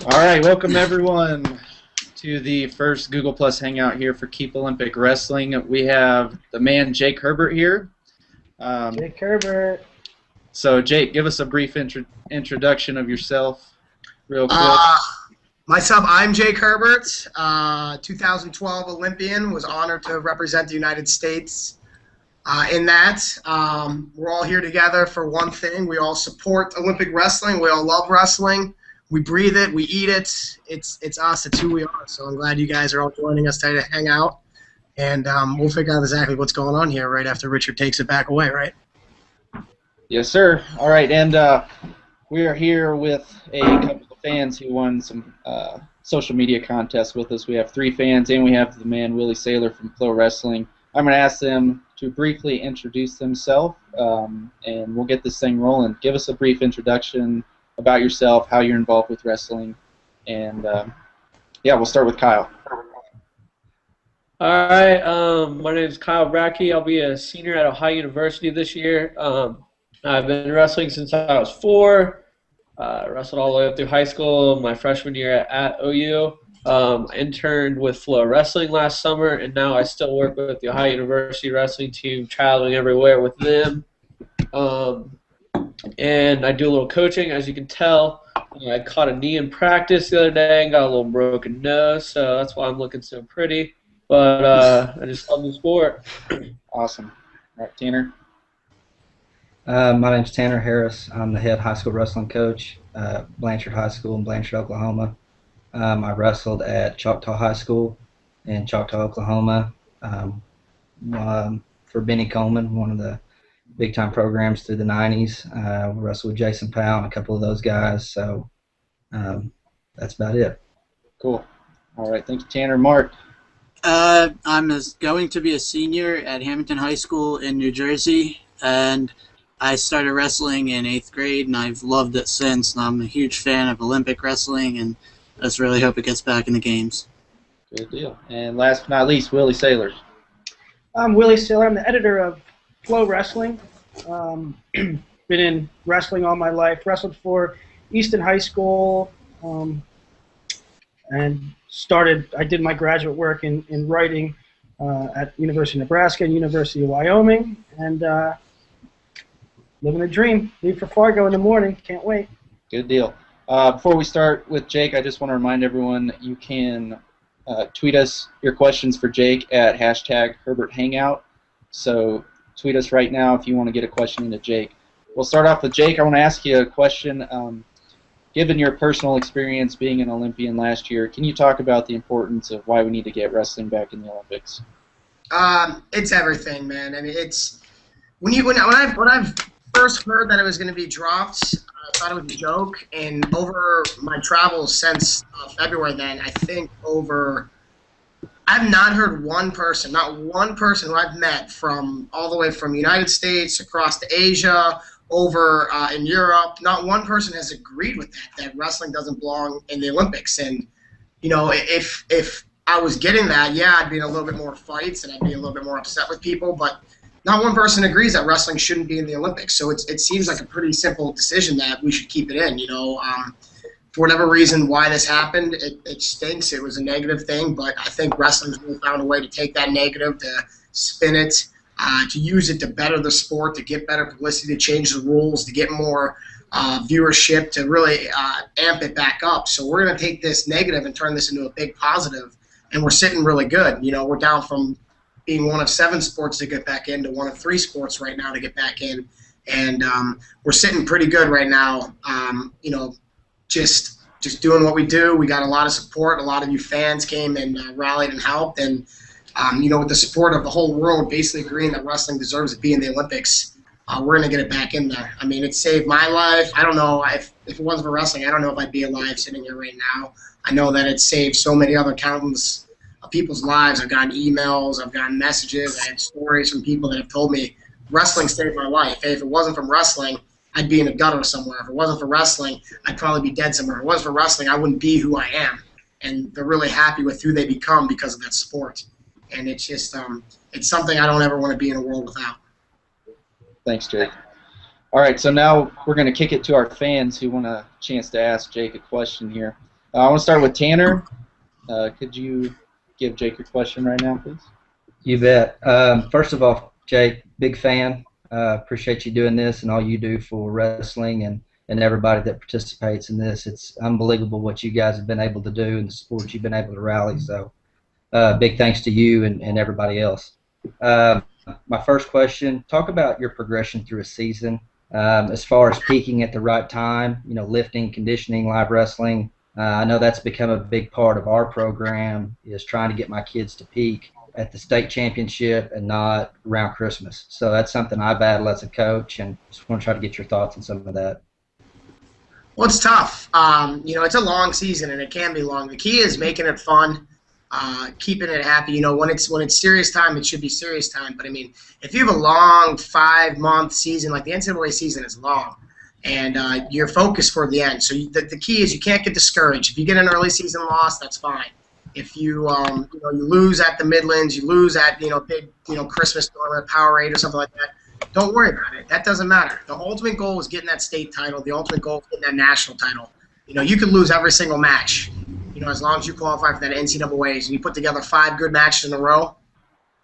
All right, welcome everyone to the first Google Plus Hangout here for Keep Olympic Wrestling. We have the man Jake Herbert here. Jake Herbert. So, Jake, give us a brief introduction of yourself, real quick. I'm Jake Herbert, 2012 Olympian, was honored to represent the United States in that. We're all here together for one thing. We all support Olympic wrestling. We all love wrestling. We breathe it. We eat it. It's us. It's who we are. So I'm glad you guys are all joining us today to hang out. And we'll figure out exactly what's going on here right after Richard takes it back away, right? Yes, sir. All right, and we are here with a couple of fans who won some social media contests with us. We have 3 fans, and we have the man Willie Saylor from Flow Wrestling. I'm going to ask them to briefly introduce themselves, and we'll get this thing rolling. Give us a brief introduction about yourself, how you're involved with wrestling, and yeah, we'll start with Kyle. All right, my name is Kyle Brackey. I'll be a senior at Ohio University this year. I've been wrestling since I was 4. Wrestled all the way up through high school. My freshman year at OU. Interned with Flow Wrestling last summer, and now I still work with the Ohio University wrestling team, traveling everywhere with them. And I do a little coaching, as you can tell. I caught a knee in practice the other day and got a little broken nose, so that's why I'm looking so pretty. But I just love the sport. Awesome. All right, Tanner. My name's Tanner Harris. I'm the head high school wrestling coach, Blanchard High School in Blanchard, Oklahoma. I wrestled at Choctaw High School in Choctaw, Oklahoma, for Benny Coleman, one of the big-time programs through the 90s. We wrestled with Jason Powell and a couple of those guys, so that's about it. Cool. All right, thank you, Tanner. Mark. I'm going to be a senior at Hamilton High School in New Jersey, and I started wrestling in 8th grade, and I've loved it since. And I'm a huge fan of Olympic wrestling, and I just really hope it gets back in the games. Good deal. And last but not least, Willie Saylor. I'm Willie Saylor. I'm the editor of Flow Wrestling. Been in wrestling all my life. Wrestled for Easton High School, and I did my graduate work in writing at University of Nebraska and University of Wyoming, and living a dream. Leave for Fargo in the morning. Can't wait. Good deal. Before we start with Jake, I just want to remind everyone you can tweet us your questions for Jake at #HerbertHangout. So tweet us right now if you want to get a question into Jake. We'll start off with Jake. I want to ask you a question. Given your personal experience being an Olympian last year, can you talk about the importance of why we need to get wrestling back in the Olympics? It's everything, man. I mean, it's when I've first heard that it was going to be dropped, I thought it was a joke. And over my travels since February, then I've not heard not one person who I've met from all the way from the United States across to Asia, over in Europe, not one person has agreed with that wrestling doesn't belong in the Olympics. And, you know, if I was getting that, yeah, I'd be in a little bit more fights and I'd be a little bit more upset with people, but not one person agrees that wrestling shouldn't be in the Olympics. So it seems like a pretty simple decision that we should keep it in, you know. For whatever reason why this happened, it stinks. It was a negative thing, but I think wrestling's really found a way to take that negative, to spin it, to use it to better the sport, to get better publicity, to change the rules, to get more viewership, to really amp it back up. So we're going to take this negative and turn this into a big positive, and we're sitting really good. You know, we're down from being one of 7 sports to get back in to one of 3 sports right now to get back in, and we're sitting pretty good right now. You know, just doing what we do. We got a lot of support. A lot of you fans came and rallied and helped, and you know, with the support of the whole world basically agreeing that wrestling deserves to be in the Olympics, we're going to get it back in there. I mean, it saved my life. I don't know if it wasn't for wrestling, I don't know if I'd be alive sitting here right now. I know that it saved so many other countless of people's lives. I've gotten emails, I've gotten messages, I had stories from people that have told me wrestling saved my life. Hey, if it wasn't from wrestling, I'd be in a gutter somewhere. If it wasn't for wrestling, I'd probably be dead somewhere. If it wasn't for wrestling, I wouldn't be who I am. And they're really happy with who they become because of that sport. And it's just, it's something I don't ever want to be in a world without. Thanks, Jake. All right, so now we're going to kick it to our fans who want a chance to ask Jake a question here. I want to start with Tanner. Could you give Jake your question right now, please? You bet. First of all, Jake, big fan. Appreciate you doing this and all you do for wrestling and everybody that participates in this. It's unbelievable what you guys have been able to do and the support you've been able to rally. So big thanks to you and everybody else. My first question, talk about your progression through a season as far as peaking at the right time, lifting, conditioning, live wrestling. I know that's become a big part of our program is trying to get my kids to peak at the state championship and not around Christmas. So that's something I battle as a coach, and just want to try to get your thoughts on some of that. Well, it's tough. It's a long season, and it can be long. The key is making it fun, keeping it happy. When it's serious time, it should be serious time. But, I mean, if you have a long 5-month season, like the NCAA season is long, and you're focused for the end. So the key is you can't get discouraged. If you get an early season loss, that's fine. If you you lose at the Midlands, you lose at big Christmas tournament, Powerade or something like that, don't worry about it. That doesn't matter. The ultimate goal is getting that state title. The ultimate goal is getting that national title. You could lose every single match. As long as you qualify for that NCAAs and you put together 5 good matches in a row,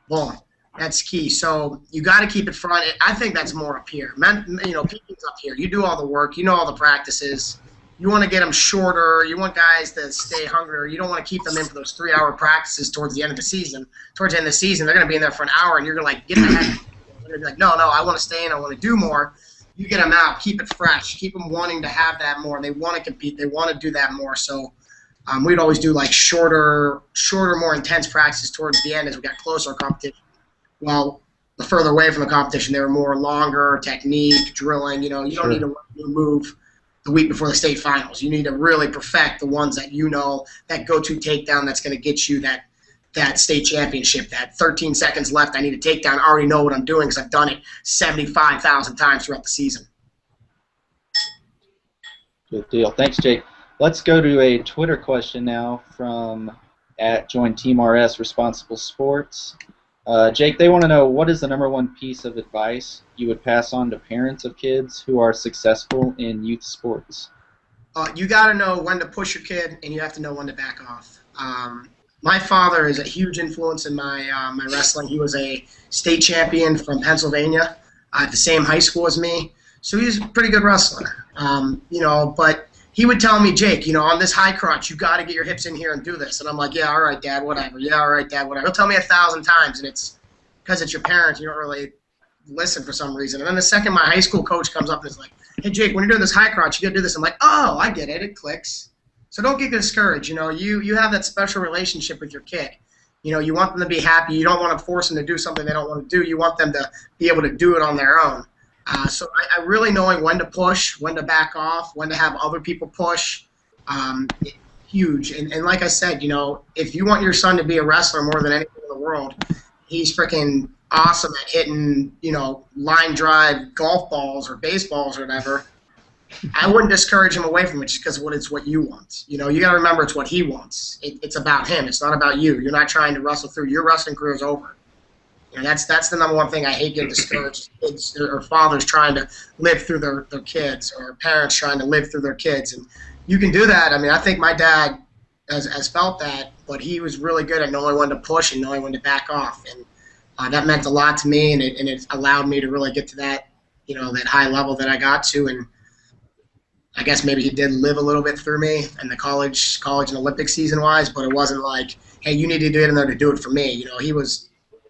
boom. That's key. So you got to keep it front. I think that's more up here. Peaking's up here. You do all the work. You know all the practices. You want to get them shorter. You want guys to stay hungry. You don't want to keep them in for those 3-hour practices towards the end of the season. Towards the end of the season, they're going to be in there for an hour, and you're going to get the heck. They're going to be like, no, I want to stay in. I want to do more. You get them out. Keep it fresh. Keep them wanting to have that more. They want to compete. They want to do that more. So we'd always do like shorter, more intense practices towards the end as we got closer to competition. Well, the further away from the competition, they were more longer technique, drilling. You don't need to move the week before the state finals. You need to really perfect the ones that that go-to takedown that's going to get you that state championship. That 13 seconds left, I need a takedown. I already know what I'm doing because I've done it 75,000 times throughout the season. Good deal. Thanks, Jake. Let's go to a Twitter question now from @JoinTeamRS Responsible Sports. Jake, they want to know, what is the #1 piece of advice you would pass on to parents of kids who are successful in youth sports? You got to know when to push your kid, and you have to know when to back off. My father is a huge influence in my wrestling. He was a state champion from Pennsylvania at the same high school as me, so he's a pretty good wrestler. But he would tell me, Jake, on this high crotch, you got to get your hips in here and do this. And I'm like, yeah, all right, Dad, whatever. Yeah, all right, Dad, whatever. He'll tell me 1,000 times, and it's because it's your parents. You don't really listen for some reason. And then the second my high school coach comes up and is like, hey, Jake, when you're doing this high crotch, you got to do this. I'm like, oh, I get it. It clicks. So don't get discouraged. You have that special relationship with your kid. You want them to be happy. You don't want to force them to do something they don't want to do. You want them to be able to do it on their own. So I really knowing when to push, when to back off, when to have other people push, huge. And like I said, if you want your son to be a wrestler more than anything in the world, he's freaking awesome at hitting, line drive golf balls or baseballs or whatever. I wouldn't discourage him away from it just because it's what you want. You got to remember it's what he wants. It's about him. It's not about you. You're not trying to wrestle through. Your wrestling career is over. That's the #1 thing I hate getting discouraged. Kids or fathers trying to live through their kids, or parents trying to live through their kids. And you can do that. I mean, I think my dad has felt that, but he was really good at knowing when to push and knowing when to back off. And that meant a lot to me, and it allowed me to really get to that, that high level that I got to. And I guess maybe he did live a little bit through me in the college and Olympic season-wise, but it wasn't like, hey, you need to get in there to do it for me.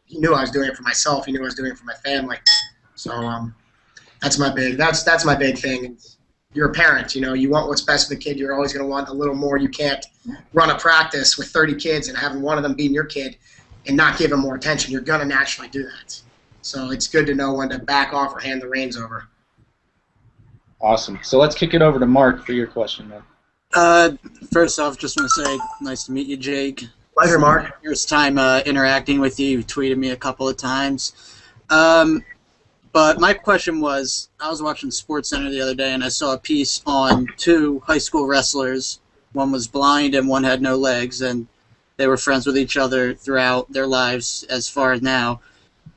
He knew I was doing it for myself. He knew I was doing it for my family. So that's my big thing. You're a parent. You want what's best for the kid. You're always going to want a little more. You can't run a practice with 30 kids and having one of them being your kid and not give them more attention. You're going to naturally do that. So it's good to know when to back off or hand the reins over. Awesome. So let's kick it over to Mark for your question, man. First off, just want to say nice to meet you, Jake. Pleasure, Mark. First time interacting with you. You tweeted me a couple of times. But my question was, I was watching SportsCenter the other day, and I saw a piece on 2 high school wrestlers. One was blind and one had no legs, and they were friends with each other throughout their lives as far as now.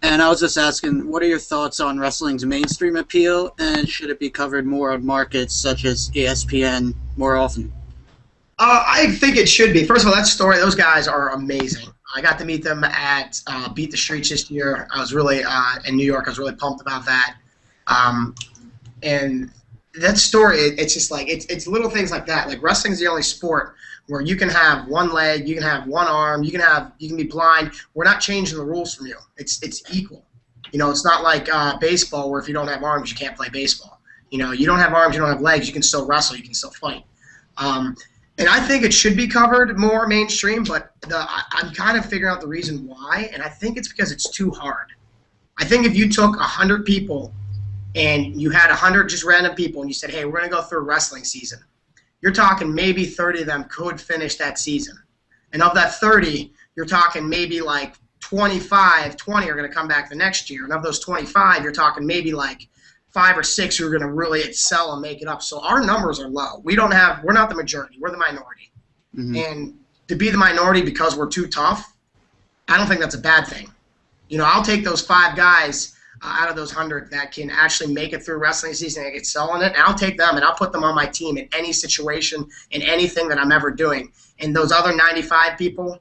And I was just asking, what are your thoughts on wrestling's mainstream appeal, and should it be covered more on markets such as ESPN more often? I think it should be. First of all, that story, those guys are amazing. I got to meet them at Beat the Streets this year. I was really, in New York, I was really pumped about that. And that story, it's just like, it's little things like that. Like wrestling's the only sport where you can have one leg, you can have one arm, you can be blind. We're not changing the rules from you. It's equal. It's not like baseball where if you don't have arms, you can't play baseball. You don't have arms, you don't have legs, you can still wrestle, you can still fight. And I think it should be covered more mainstream, but I'm kind of figuring out the reason why, and I think it's because it's too hard. I think if you took 100 people and you had 100 just random people and you said, hey, we're going to go through a wrestling season, you're talking maybe 30 of them could finish that season. And of that 30, you're talking maybe like 20 are going to come back the next year. And of those 25, you're talking maybe like 5 or 6 who are going to really excel and make it up. So our numbers are low. We're not the majority. We're the minority. Mm-hmm. And to be the minority because we're too tough, I don't think that's a bad thing. I'll take those 5 guys out of those 100 that can actually make it through wrestling season and excel in it, and I'll take them and I'll put them on my team in any situation, in anything that I'm ever doing. And those other 95 people,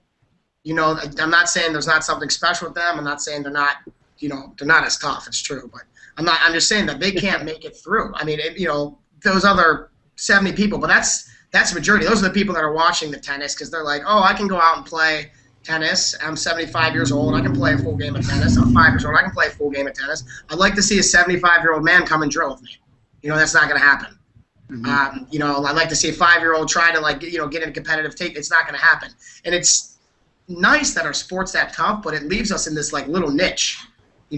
I'm not saying there's not something special with them. I'm not saying they're not as tough. It's true, but I'm just saying that they can't make it through. I mean, those other 70 people, but that's the majority. Those are the people that are watching the tennis because they're like, oh, I can go out and play tennis. I'm 75 years old. I can play a full game of tennis. I'm 5 years old. I can play a full game of tennis. I'd like to see a 75-year-old man come and drill with me. That's not going to happen. Mm-hmm. I'd like to see a 5-year-old try to get in a competitive take. It's not going to happen. And it's nice that our sport's that tough, but it leaves us in this little niche,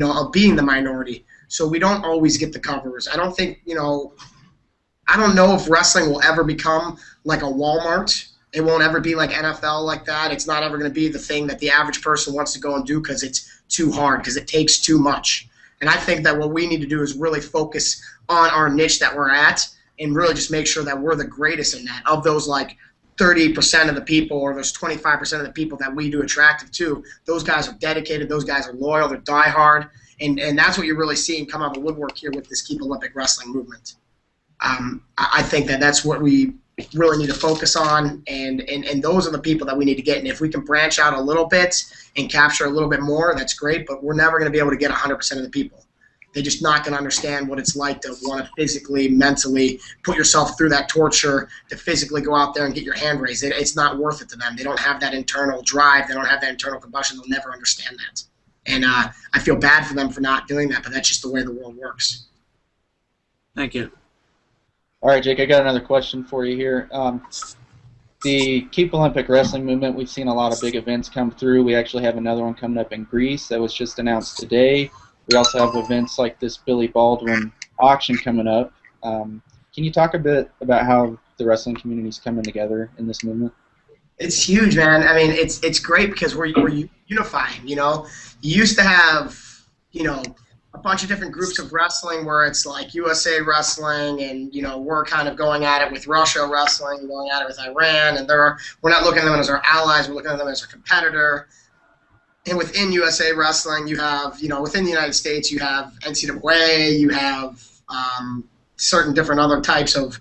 of being the minority. So we don't always get the covers. I don't think, I don't know if wrestling will ever become like a Walmart. It won't ever be like NFL like that. It's not ever going to be the thing that the average person wants to go and do because it's too hard, because it takes too much. And I think that what we need to do is really focus on our niche that we're at and really just make sure that we're the greatest in that. Of those 30% of the people or those 25% of the people that we do attractive to, those guys are dedicated, those guys are loyal, they're diehard. And that's what you're really seeing come out of the woodwork here with this Keep Olympic Wrestling movement. I think that's what we really need to focus on, and those are the people that we need to get. And if we can branch out a little bit and capture a little bit more, that's great, but we're never going to be able to get 100% of the people. They're just not going to understand what it's like to want to physically, mentally put yourself through that torture, to physically go out there and get your hand raised. It's not worth it to them. They don't have that internal drive. They don't have that internal combustion. They'll never understand that. And I feel bad for them for not doing that, but that's just the way the world works. Thank you. All right, Jake, I got another question for you here. The Keep Olympic Wrestling movement, we've seen a lot of big events come through. We actually have another one coming up in Greece that was just announced today. We also have events like this Billy Baldwin auction coming up. Can you talk a bit about how the wrestling community is coming together in this movement? It's huge, man. I mean, it's great because we're unifying, You used to have, a bunch of different groups of wrestling where it's like USA Wrestling and, we're kind of going at it with Russia Wrestling, going at it with Iran, and we're not looking at them as our allies, we're looking at them as a competitor. And within USA Wrestling, you have, within the United States, you have NCAA, you have certain different other types of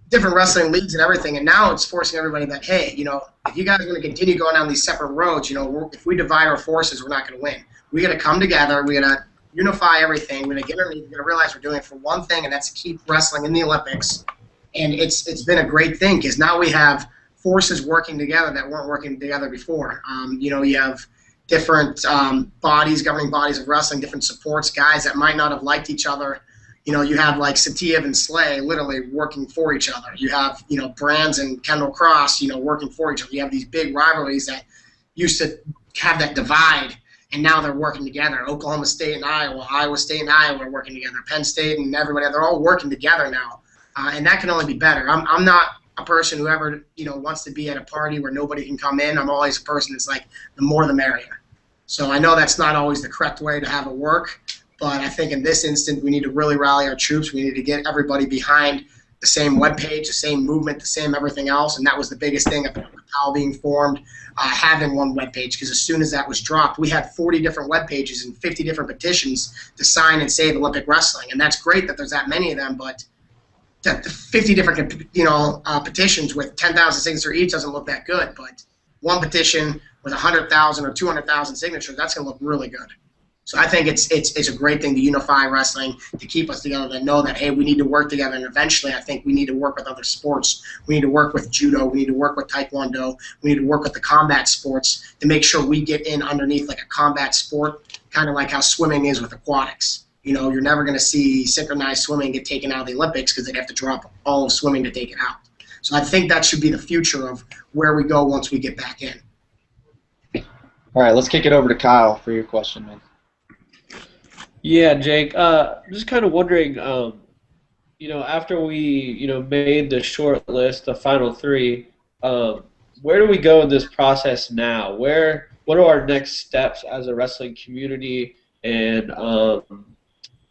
different wrestling leagues and everything. And now it's forcing everybody that, hey, if you guys are going to continue going down these separate roads, if we divide our forces, we're not going to win. We got to come together. We got to unify everything. We're going to get underneath. We're going to realize we're doing it for one thing, and that's to keep wrestling in the Olympics. And it's been a great thing because now we have forces working together that weren't working together before. You have different governing bodies of wrestling, different supports, guys that might not have liked each other. You have like Satiev and Slay literally working for each other. You have, Brands and Kendall Cross, working for each other. You have these big rivalries that used to have that divide, and now they're working together. Oklahoma State and Iowa State and Iowa are working together. Penn State and everybody, they're all working together now. And that can only be better. I'm not a person who ever, wants to be at a party where nobody can come in. I'm always a person that's like, the more the merrier. So I know that's not always the correct way to have it work, but I think in this instant we need to really rally our troops. We need to get everybody behind the same webpage, the same movement, the same everything else, and that was the biggest thing about PAL being formed, having one webpage, because as soon as that was dropped, we had 40 different webpages and 50 different petitions to sign and save Olympic wrestling, and that's great that there's that many of them, but 50 different petitions with 10,000 signatures each doesn't look that good, but one petition with 100,000 or 200,000 signatures, that's going to look really good. So I think it's a great thing to unify wrestling, to keep us together, to know that, hey, we need to work together. And eventually I think we need to work with other sports. We need to work with judo. We need to work with taekwondo. We need to work with the combat sports to make sure we get in underneath like a combat sport, kind of like how swimming is with aquatics. You're never going to see synchronized swimming get taken out of the Olympics because they'd have to drop all of swimming to take it out. So I think that should be the future of where we go once we get back in. All right, let's kick it over to Kyle for your question, man. Yeah, Jake. Just kind of wondering, after we, made the short list, the final three, where do we go in this process now? What are our next steps as a wrestling community, and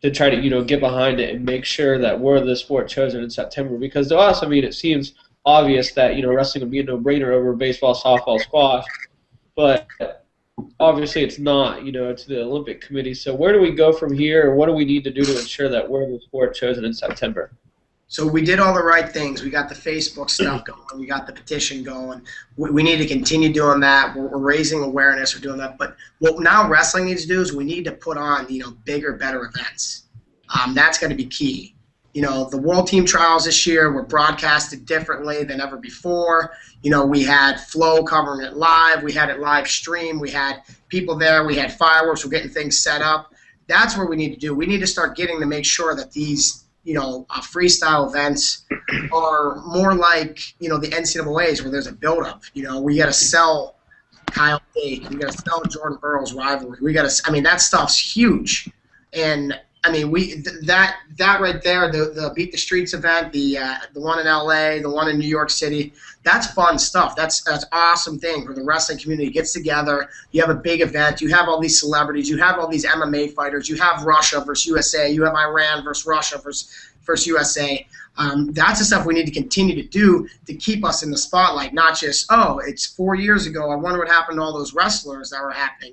to try to, get behind it and make sure that we're the sport chosen in September? Because to us, it seems obvious that, wrestling would be a no-brainer over baseball, softball, squash, but obviously it's not, it's the Olympic Committee. So where do we go from here, or what do we need to do to ensure that we're the sport chosen in September? So we did all the right things. We got the Facebook stuff going. We got the petition going. We need to continue doing that. We're raising awareness. We're doing that. But what now wrestling needs to do is we need to put on, bigger, better events. That's going to be key. The World Team Trials this year were broadcasted differently than ever before. We had Flo covering it live. We had it live stream. We had people there. We had fireworks. We're getting things set up. That's what we need to do. We need to start getting to make sure that these, freestyle events are more like, the NCAAs where there's a buildup. We got to sell Kyle Dake. We got to sell Jordan Burroughs rivalry. We got to. That stuff's huge, and that right there, the Beat the Streets event, the one in LA, the one in New York City, that's fun stuff. That's awesome thing where the wrestling community gets together. You have a big event. You have all these celebrities. You have all these MMA fighters. You have Russia versus USA. You have Iran versus Russia versus USA. That's the stuff we need to continue to do to keep us in the spotlight, not just, it's 4 years ago. I wonder what happened to all those wrestlers that were happening,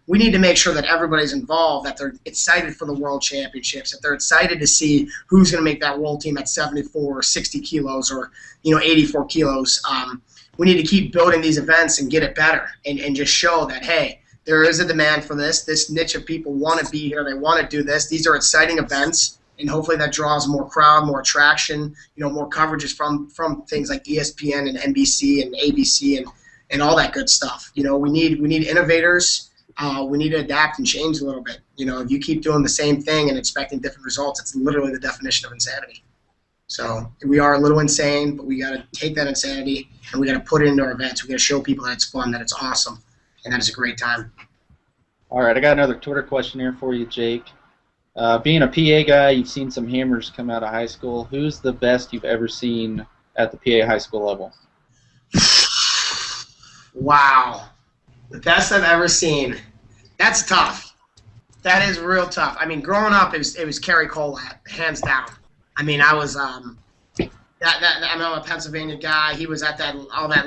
We need to make sure that everybody's involved, that they're excited for the World Championships, that they're excited to see who's going to make that world team at 74 or 60 kilos or 84 kilos. We need to keep building these events and get it better and just show that, hey, there is a demand for this. This niche of people want to be here. They want to do this. These are exciting events, and hopefully that draws more crowd, more attraction, more coverages from things like ESPN and NBC and ABC and all that good stuff. We need innovators. We need to adapt and change a little bit. If you keep doing the same thing and expecting different results, it's literally the definition of insanity. So we are a little insane, but we got to take that insanity and we got to put it into our events. We got to show people that it's fun, that it's awesome, and that it's a great time. All right, I got another Twitter question here for you, Jake. Being a PA guy, you've seen some hammers come out of high school. Who's the best you've ever seen at the PA high school level? Wow. The best I've ever seen. That's tough. That is real tough. Growing up, it was Kerry Collat, hands down. I was I'm a Pennsylvania guy. He was at that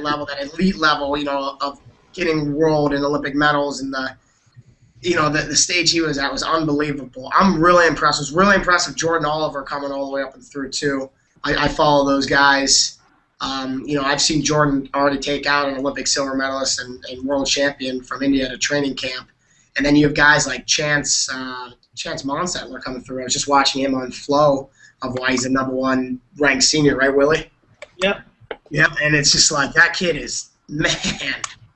level, that elite level, of getting world and Olympic medals, and the stage he was at was unbelievable. I'm really impressed. I was really impressed with Jordan Oliver coming all the way up and through too. I follow those guys. I've seen Jordan already take out an Olympic silver medalist and world champion from India at a training camp. And then you have guys like Chance Monsettler coming through. I was just watching him on Flow of why he's the #1 ranked senior, right, Willie? Yep. Yep, and it's just like, that kid is, man,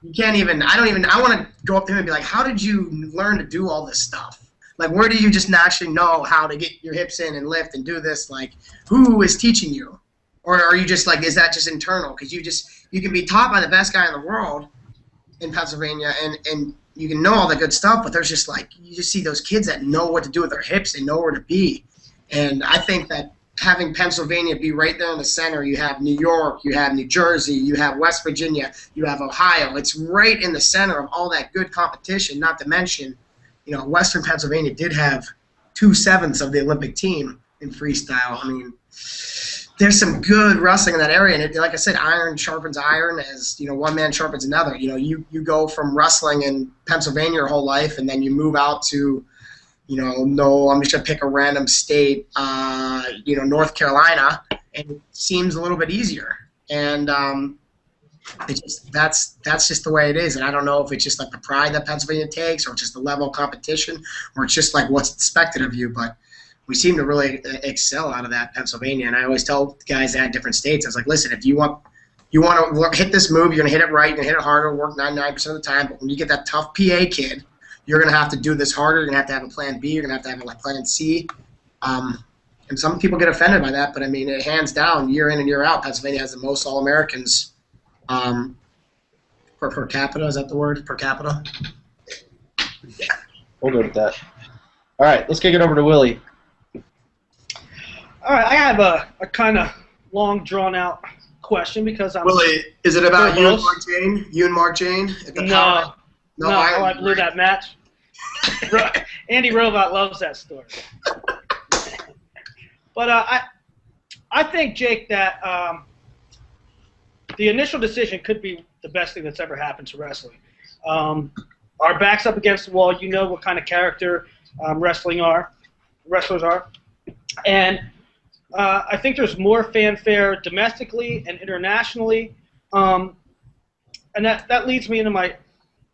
you can't even, I want to go up to him and be like, how did you learn to do all this stuff? Like, where do you just naturally know how to get your hips in and lift and do this? Like, who is teaching you? Or are you just like, is that just internal? Because you can be taught by the best guy in the world in Pennsylvania, and you can know all the good stuff, but there's just like, you just see those kids that know what to do with their hips, they know where to be. And I think that having Pennsylvania be right there in the center, you have New York, you have New Jersey, you have West Virginia, you have Ohio. It's right in the center of all that good competition, not to mention, Western Pennsylvania did have 2/7 of the Olympic team in freestyle. There's some good wrestling in that area, and like I said, iron sharpens iron as one man sharpens another. You go from wrestling in Pennsylvania your whole life, and then you move out to no, I'm just gonna pick a random state, North Carolina, and it seems a little bit easier. And that's just the way it is. And I don't know if it's just like the pride that Pennsylvania takes, or just the level of competition, or it's just like what's expected of you. But we seem to really excel out of that Pennsylvania. And I always tell guys at different states, I was like, listen, if you want to hit this move, you're gonna hit it right, you're gonna hit it harder, work 99% of the time. But when you get that tough PA kid, you're going to have to do this harder. You're going to have a plan B. You're going to have a plan C. And some people get offended by that, but, I mean, hands down, year in and year out, Pennsylvania has the most All-Americans per capita. Is that the word? Per capita? Yeah. We'll go with that. All right, let's kick it over to Willie. All right, I have a kind of long, drawn-out question because I'm... Willie, is it about you and Mark Jane? You and Mark Jane? No, I blew that match. Andy Robot loves that story. But I think, Jake, that the initial decision could be the best thing that's ever happened to wrestling. Our back's up against the wall. You know what kind of character wrestlers are. And I think there's more fanfare domestically and internationally. And that leads me into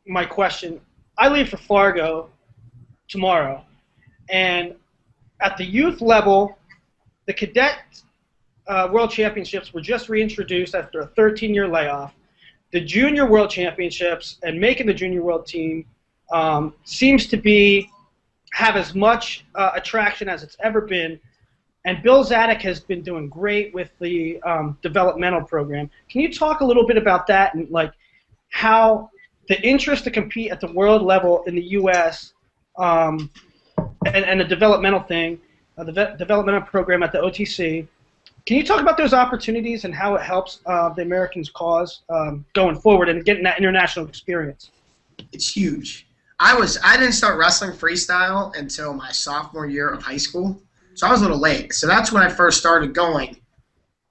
my question. I leave for Fargo tomorrow, and at the youth level, the cadet World Championships were just reintroduced after a 13-year layoff. The Junior World Championships and making the Junior World team seems to have as much attraction as it's ever been, and Bill Zadek has been doing great with the developmental program. Can you talk a little bit about that and like how the interest to compete at the world level in the U.S. And the developmental thing, the developmental program at the OTC. Can you talk about those opportunities and how it helps the Americans' cause going forward and getting that international experience? It's huge. I didn't start wrestling freestyle until my sophomore year of high school, so I was a little late. So that's when I first started going,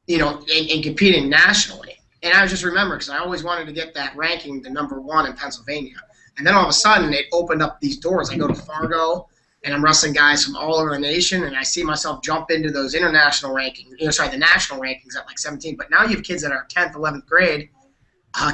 and competing nationally. And I just remember, because I always wanted to get that ranking to #1 in Pennsylvania. And then all of a sudden, it opened up these doors. I go to Fargo, and I'm wrestling guys from all over the nation, and I see myself jump into those international rankings, the national rankings at like 17. But now you have kids that are 10th, 11th grade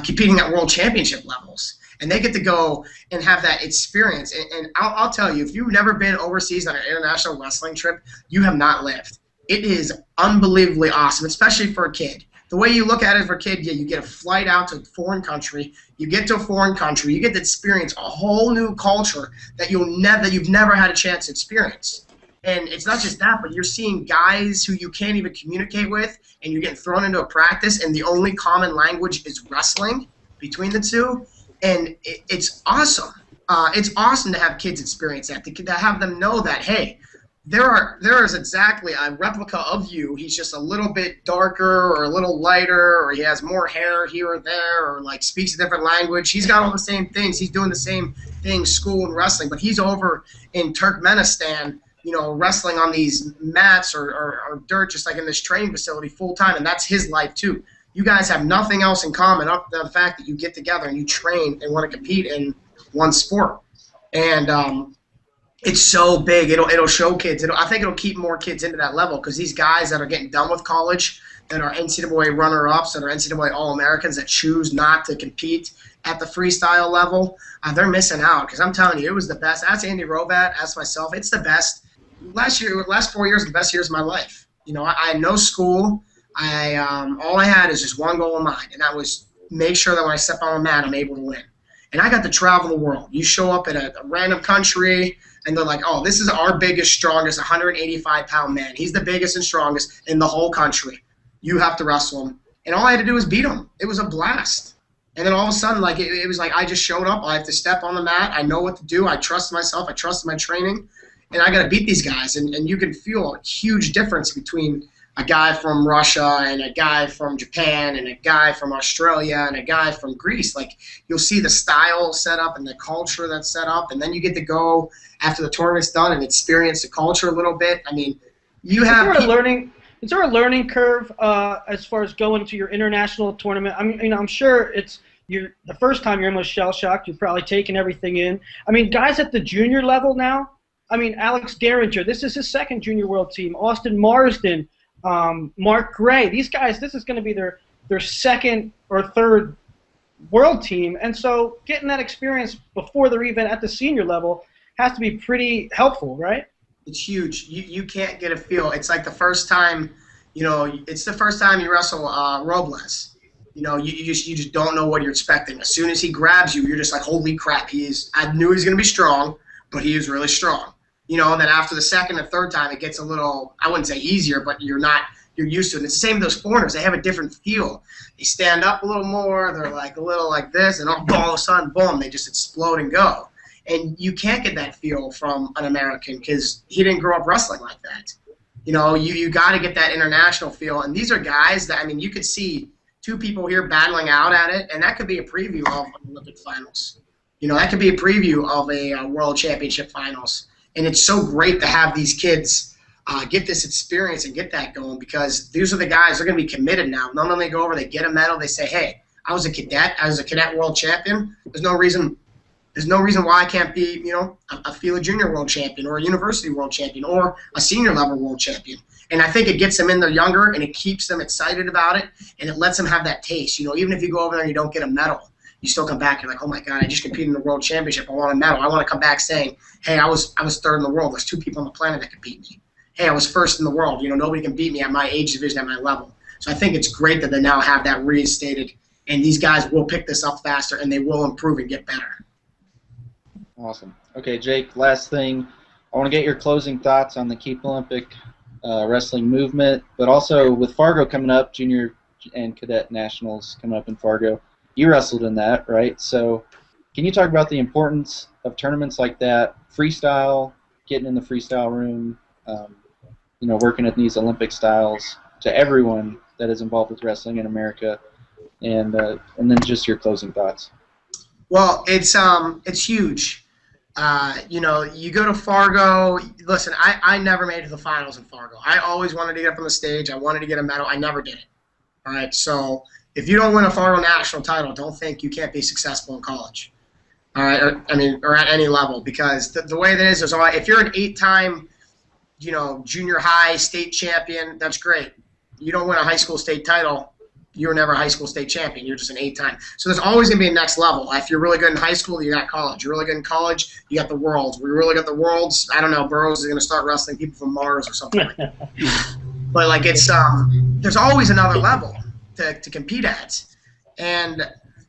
competing at world championship levels. And they get to go and have that experience. And I'll tell you, if you've never been overseas on an international wrestling trip, you have not lived. It is unbelievably awesome, especially for a kid. The way you look at it for a kid, you get a flight out to a foreign country. You get to a foreign country. You get to experience a whole new culture that you've never had a chance to experience. And it's not just that, but you're seeing guys who you can't even communicate with, and you're getting thrown into a practice, and the only common language is wrestling between the two. And it's awesome. It's awesome to have kids experience that, to have them know that, hey, there is exactly a replica of you. He's just a little bit darker or a little lighter, or he has more hair here or there, or like speaks a different language. He's got all the same things. He's doing the same things, school and wrestling, but he's over in Turkmenistan, wrestling on these mats or dirt, just like in this training facility full time, and that's his life too. You guys have nothing else in common up to the fact that you get together and you train and want to compete in one sport. And it's so big. It'll show kids. I think it'll keep more kids into that level, because these guys that are getting done with college, that are NCAA runner-ups, that are NCAA All-Americans, that choose not to compete at the freestyle level, they're missing out. Because I'm telling you, it was the best. Ask Andy Robat, ask myself. It's the best. Last 4 years are the best years of my life. I had no school. All I had is just one goal in mind, and that was make sure that when I step on the mat, I'm able to win. And I got to travel the world. You show up at a random country, and they're like, oh, this is our biggest, strongest 185-pound man. He's the biggest and strongest in the whole country. You have to wrestle him. And all I had to do was beat him. It was a blast. And then all of a sudden, like it was like I just showed up. I have to step on the mat. I know what to do. I trust myself. I trust my training. And I got to beat these guys. And you can feel a huge difference between a guy from Russia and a guy from Japan and a guy from Australia and a guy from Greece. Like, you'll see the style set up and the culture that's set up, and then you get to go after the tournament's done and experience the culture a little bit. I mean, you have... Is there a learning curve as far as going to your international tournament? I mean, I'm sure the first time you're almost shell-shocked. You're probably taking everything in. I mean, guys at the junior level now, I mean, Alex Derringer, this is his second Junior World Team. Austin Marsden, Mark Gray. These guys, this is going to be their second or third World Team. And so getting that experience before they're even at the senior level has to be pretty helpful, right? It's huge. You can't get a feel. It's like the first time, it's the first time you wrestle Robles. You just don't know what you're expecting. As soon as he grabs you, you're just like, holy crap, I knew he was going to be strong, but he is really strong. And then after the second and third time, it gets a little, I wouldn't say easier, but you're used to it. And it's the same with those foreigners. They have a different feel. They stand up a little more. They're like a little like this, and all of a sudden, boom, they just explode and go. And you can't get that feel from an American because he didn't grow up wrestling like that. You got to get that international feel. And these are guys that, I mean, you could see two people here battling out at it, and that could be a preview of Olympic finals. That could be a preview of a World Championship finals. And it's so great to have these kids get this experience and get that going, because these are the guys, they're going to be committed now. Not only go over, they get a medal, they say, hey, I was a cadet world champion. There's no reason why I can't be, a field junior world champion or a university world champion or a senior level world champion. And I think it gets them in there younger, and it keeps them excited about it, and it lets them have that taste. Even if you go over there and you don't get a medal, you still come back, you're like, oh my God, I just competed in the world championship. I want a medal. I want to come back saying, hey, I was third in the world. There's two people on the planet that could beat me. Hey, I was first in the world. Nobody can beat me at my age division, at my level. So I think it's great that they now have that reinstated, and these guys will pick this up faster, and they will improve and get better. Awesome. Okay, Jake, last thing. I want to get your closing thoughts on the Keep Olympic wrestling movement, but also with Fargo coming up, junior and cadet nationals coming up in Fargo. You wrestled in that, right? So can you talk about the importance of tournaments like that, freestyle, getting in the freestyle room, working at these Olympic styles, to everyone that is involved with wrestling in America, and then just your closing thoughts. Well, it's huge. You go to Fargo. Listen, I never made it to the finals in Fargo. I always wanted to get up on the stage. I wanted to get a medal. I never did it. All right, so if you don't win a Fargo national title, don't think you can't be successful in college. All right, or at any level, because the way that is, if you're an 8-time, junior high state champion, that's great. You don't win a high school state title, you were never a high school state champion. You're just an 8-time. So there's always going to be a next level. If you're really good in high school, you got college. You're really good in college, you got the worlds. We're really good at the worlds. I don't know, Burroughs is going to start wrestling people from Mars or something like that. But like there's always another level to compete at, and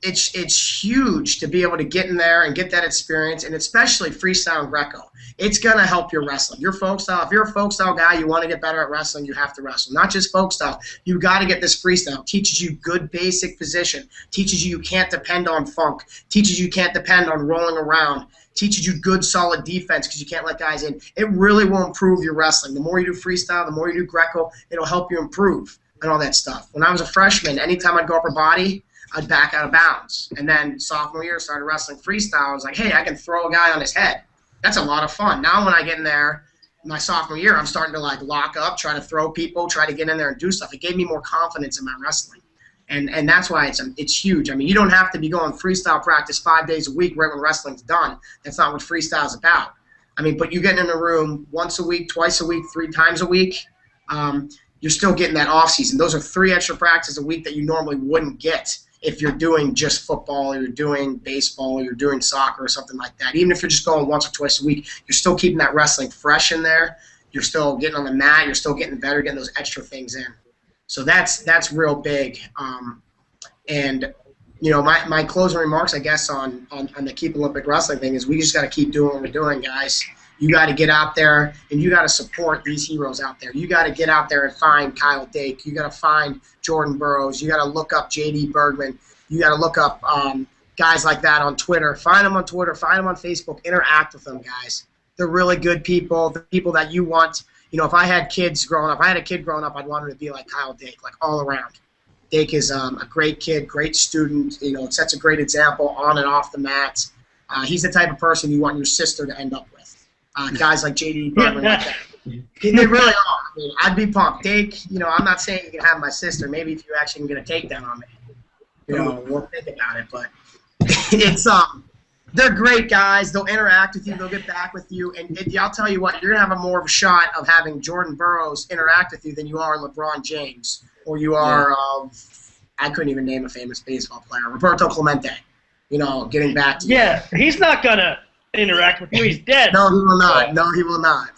it's huge to be able to get in there and get that experience, and especially freestyle and Greco. It's gonna help your wrestling. Your folk style. If you're a folk style guy, you want to get better at wrestling, you have to wrestle. Not just folk style. You got to get this freestyle. Teaches you good basic position. Teaches you can't depend on funk. Teaches you can't depend on rolling around. Teaches you good solid defense because you can't let guys in. It really will improve your wrestling. The more you do freestyle, the more you do Greco, it'll help you improve and all that stuff. When I was a freshman, anytime I'd go upper body, I'd back out of bounds. And then sophomore year, started wrestling freestyle. I was like, hey, I can throw a guy on his head. That's a lot of fun. Now when I get in there, my sophomore year, I'm starting to like lock up, try to throw people, try to get in there and do stuff. It gave me more confidence in my wrestling. And that's why it's huge. I mean, you don't have to be going freestyle practice 5 days a week right when wrestling's done. That's not what freestyle's about. I mean, but you get in a room once a week, twice a week, 3 times a week, you're still getting that off season. Those are 3 extra practices a week that you normally wouldn't get if you're doing just football or you're doing baseball or you're doing soccer or something like that. Even if you're just going once or twice a week, you're still keeping that wrestling fresh in there. You're still getting on the mat. You're still getting better, getting those extra things in. So that's real big. And my closing remarks, I guess, on the Keep Olympic Wrestling thing is we just got to keep doing what we're doing, guys. You got to get out there, and you got to support these heroes out there. You got to get out there and find Kyle Dake. You got to find Jordan Burroughs. You got to look up J.D. Bergman. You got to look up guys like that on Twitter. Find them on Twitter. Find them on Facebook. Interact with them, guys. They're really good people. The people that you want. If I had kids growing up, I'd want them to be like Kyle Dake, like all around. Dake is a great kid, great student. Sets a great example on and off the mat. He's the type of person you want your sister to end up with. Guys like J.D. Bergman like that. They really are. I mean, I'd be pumped. Dake, I'm not saying you can have my sister. Maybe if you actually can get a takedown on me, we'll think about it. But They're great guys. They'll interact with you. They'll get back with you. And I'll tell you what, you're going to have a more of a shot of having Jordan Burroughs interact with you than you are LeBron James. Or you are, I couldn't even name a famous baseball player, Roberto Clemente, getting back to you. Yeah, he's not going to interact with you. He's dead. No, he will not. No, he will not.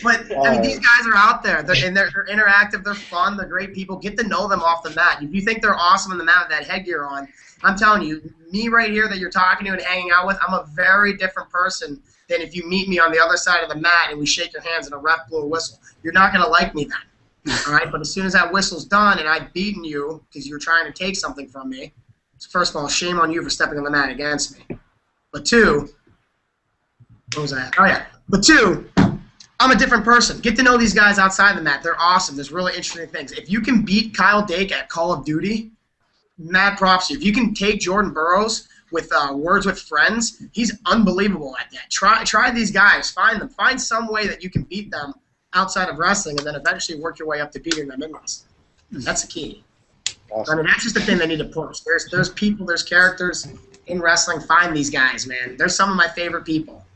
But, I mean, these guys are out there. They're interactive. They're fun. They're great people. Get to know them off the mat. If you think they're awesome on the mat with that headgear on, I'm telling you, me right here that you're talking to and hanging out with, I'm a very different person than if you meet me on the other side of the mat and we shake your hands and a ref blew a whistle. You're not going to like me then. All right? But as soon as that whistle's done and I've beaten you because you're trying to take something from me, first of all, shame on you for stepping on the mat against me. But two, what was that? Oh, yeah. But two, I'm a different person. Get to know these guys outside the mat. They're awesome. There's really interesting things. If you can beat Kyle Dake at Call of Duty, mad props to you. If you can take Jordan Burroughs with Words with Friends, he's unbelievable at that. Try these guys. Find them. Find some way that you can beat them outside of wrestling and then eventually work your way up to beating them in wrestling. That's the key. Awesome. I mean, that's just the thing they need to push. There's people, there's characters in wrestling. Find these guys, man. They're some of my favorite people.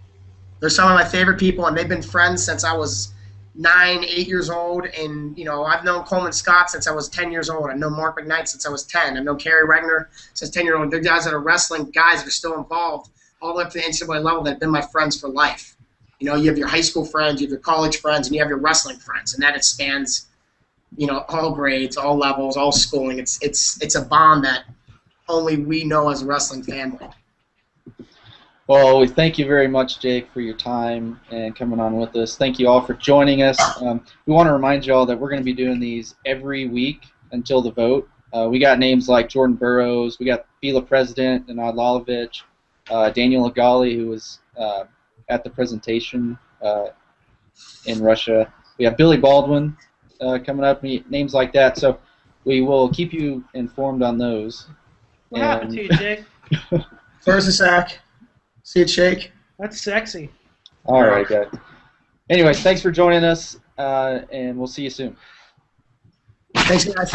They're some of my favorite people, and they've been friends since I was 9, 8 years old. And, I've known Coleman Scott since I was 10 years old. I've known Mark McKnight since I was 10. I've known Kerry Regner since 10 years old. They're guys that are wrestling guys that are still involved all the way up to the NCAA level that have been my friends for life. You have your high school friends, you have your college friends, and you have your wrestling friends. And that it spans, all grades, all levels, all schooling. It's a bond that only we know as a wrestling family. Well, we thank you very much, Jake, for your time and coming on with us. Thank you all for joining us. We want to remind you all that we're going to be doing these every week until the vote. We got names like Jordan Burroughs. We got Fila President, Anad Lalovich, Daniel Agali, who was at the presentation in Russia. We have Billy Baldwin coming up, names like that. So we will keep you informed on those. What happened to you, Jake? First a sack. See it shake. That's sexy. All right, guys. Anyways, thanks for joining us, and we'll see you soon. Thanks, guys.